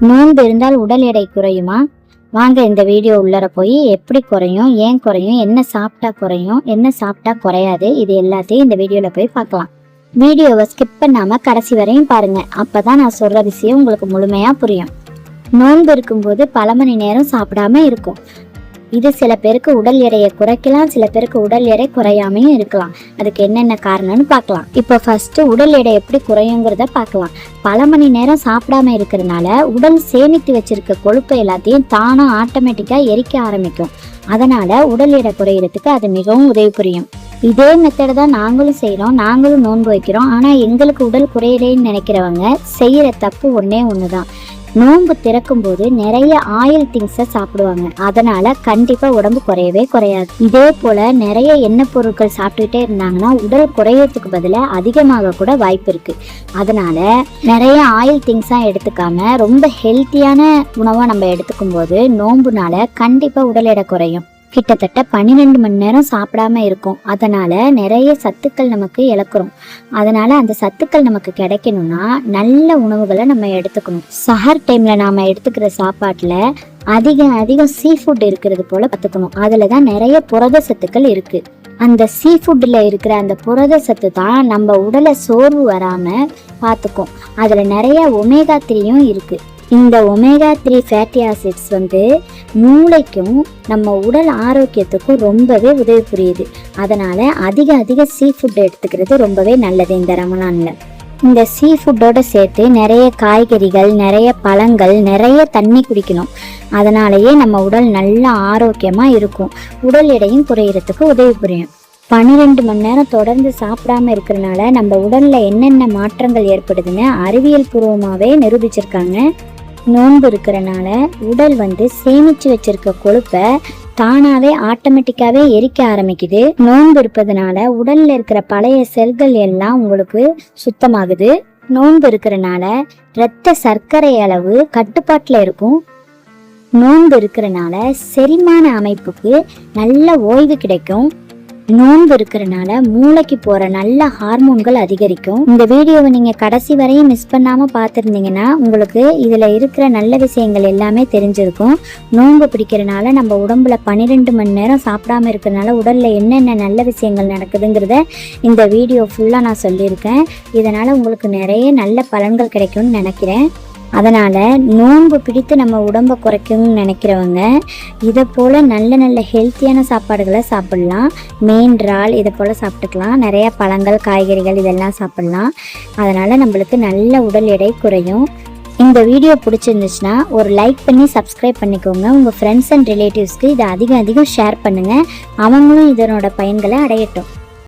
நோன்பு இருந்தால் உடல் எடை குறையுமா? வாங்க இந்த வீடியோ உள்ளர போய் எப்படி குறையும், ஏன் குறையும், என்ன சாப்பிட்டா குறையும், என்ன சாப்பிட்டா குறையாது, இது எல்லாத்தையும் இந்த வீடியோல போய் பார்க்கலாம். வீடியோவை ஸ்கிப் பண்ணாம கடைசி வரையும் பாருங்க. அப்பதான் நான் சொல்ற விஷயம் உங்களுக்கு முழுமையா புரியும். நோன்பு இருக்கும்போது பல மணி நேரம் சாப்பிடாம இருக்கும். இது சில பேருக்கு உடல் எடையை குறைக்கலாம், சில பேருக்கு உடல் எடை குறையாமையும் இருக்கலாம். அதுக்கு என்னென்ன காரணம்னு பார்க்கலாம். இப்போ ஃபர்ஸ்ட் உடல் எடை எப்படி குறையுங்கிறத பார்க்கலாம். பல மணி நேரம் சாப்பிடாம இருக்கிறதுனால உடல் சேமித்து வச்சிருக்க கொழுப்பை எல்லாத்தையும் தானா ஆட்டோமேட்டிக்கா எரிக்க ஆரம்பிக்கும். அதனால உடல் எடை குறையிறதுக்கு அது மிகவும் உதவி புரியும். இதே மெத்தடை தான் நாங்களும் செய்கிறோம், நாங்களும் நோன்பு வைக்கிறோம். ஆனால் எங்களுக்கு உடல் குறையிலேன்னு நினைக்கிறவங்க செய்கிற தப்பு ஒண்ணுதான். நோன்பு திறக்கும் போது நிறைய ஆயில் திங்ஸை சாப்பிடுவாங்க. அதனால கண்டிப்பா உடம்பு குறையவே குறையாது. இதே போல நிறைய எண்ணெய் பொருட்கள் சாப்பிட்டுக்கிட்டே இருந்தாங்கன்னா உடல் குறையறதுக்கு பதிலாக அதிகமாக கூட வாய்ப்பு இருக்கு. அதனால நிறைய ஆயில் திங்ஸா எடுத்துக்காம ரொம்ப ஹெல்த்தியான உணவா நம்ம எடுத்துக்கும் போது நோன்புனால கண்டிப்பா உடல் எடை குறையும். கிட்டத்தட்ட 12 மணி நேரம் சாப்பிடாம இருக்கும். அதனால நிறைய சத்துக்கள் நமக்கு இழக்கிறோம். அதனால அந்த சத்துக்கள் நமக்கு கிடைக்கணும்னா நல்ல உணவுகளை நம்ம எடுத்துக்கணும். சஹர் டைம்ல நாம எடுத்துக்கிற சாப்பாட்டுல அதிகம் சீ ஃபுட் இருக்கிறது போல பார்த்துக்கணும். அதுலதான் நிறைய புரத சத்துக்கள் இருக்கு. அந்த சீ ஃபுட்ல இருக்கிற அந்த புரத சத்து தான் நம்ம உடலை சோர்வு வராம பார்த்துக்கும். அதுல நிறைய ஒமேகா 3யும் இருக்கு. இந்த ஒமேகா 3 ஃபேட்டி ஆசிட்ஸ் மூளைக்கும் நம்ம உடல் ஆரோக்கியத்துக்கும் ரொம்பவே உதவி புரியுது. அதனால அதிக சீ ஃபுட் எடுத்துக்கிறது ரொம்பவே நல்லது இந்த ரமலான்ல. இந்த சீ ஃபுட்டோட சேர்த்து நிறைய காய்கறிகள், நிறைய பழங்கள், நிறைய தண்ணி குடிக்கணும். அதனாலேயே நம்ம உடல் நல்ல ஆரோக்கியமா இருக்கும். உடல் எடையும் குறையறதுக்கு உதவி புரியும். 12 மணி நேரம் தொடர்ந்து சாப்பிடாம இருக்கிறதுனால நம்ம உடல்ல என்னென்ன மாற்றங்கள் ஏற்படுதுன்னு அறிவியல் பூர்வமாவே நிரூபிச்சிருக்காங்க. நோன்பு இருக்கிறனால உடல் சேமிச்சு வச்சிருக்க கொழுப்பை தானாவே ஆட்டோமேட்டிக்காவே எரிக்க ஆரம்பிக்குது. நோன்பு இருப்பதனால உடல்ல இருக்கிற பழைய செல்கள் எல்லாம் உங்களுக்கு சுத்தமாகுது. நோன்பு இருக்கிறனால இரத்த சர்க்கரை அளவு கட்டுப்பாட்டுல இருக்கும். நோன்பு இருக்கிறனால செரிமான அமைப்புக்கு நல்ல ஓய்வு கிடைக்கும். நோன்பு இருக்கிறனால மூளைக்கு போற நல்ல ஹார்மோன்கள் அதிகரிக்கும். இந்த வீடியோவை நீங்க கடைசி வரையும் மிஸ் பண்ணாம பார்த்துருந்தீங்கன்னா உங்களுக்கு இதுல இருக்கிற நல்ல விஷயங்கள் எல்லாமே தெரிஞ்சிருக்கும். நோன்பு பிடிக்கிறனால நம்ம உடம்புல 12 மணி நேரம் சாப்பிடாம இருக்கிறனால உடல்ல என்னென்ன நல்ல விஷயங்கள் நடக்குதுங்கிறத இந்த வீடியோ ஃபுல்லா நான் சொல்லியிருக்கேன். இதனால உங்களுக்கு நிறைய நல்ல பலன்கள் கிடைக்கும்னு நினைக்கிறேன். அதனால நோன்பு பிடித்து நம்ம உடம்பை குறைக்கணும்னு நினைக்கிறவங்க இதை போல நல்ல ஹெல்த்தியான சாப்பாடுகளை சாப்பிடலாம். மீன், இறால் இதை போல சாப்பிட்டுக்கலாம். நிறைய பழங்கள், காய்கறிகள் இதெல்லாம் சாப்பிடலாம். அதனால நம்மளுக்கு நல்ல உடல் எடை குறையும். இந்த வீடியோ பிடிச்சிருந்துச்சுன்னா ஒரு லைக் பண்ணி சப்ஸ்கிரைப் பண்ணிக்கோங்க. உங்கள் ஃப்ரெண்ட்ஸ் அண்ட் ரிலேட்டிவ்ஸ்க்கு இதை அதிகம் ஷேர் பண்ணுங்கள். அவங்களும் இதனோட பயன்களை அடையட்டும்.